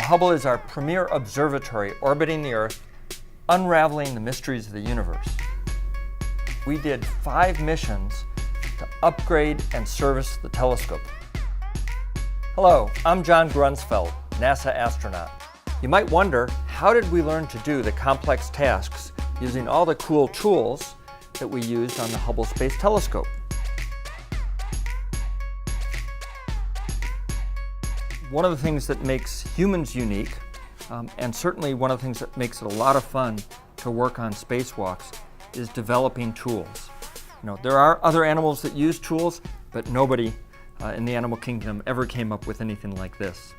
Hubble is our premier observatory orbiting the Earth, unraveling the mysteries of the universe. We did 5 missions to upgrade and service the telescope. Hello, I'm John Grunsfeld, NASA astronaut. You might wonder, how did we learn to do the complex tasks using all the cool tools that we used on the Hubble Space Telescope? One of the things that makes humans unique, and certainly one of the things that makes it a lot of fun to work on spacewalks, is developing tools. There are other animals that use tools, but nobody in the animal kingdom ever came up with anything like this.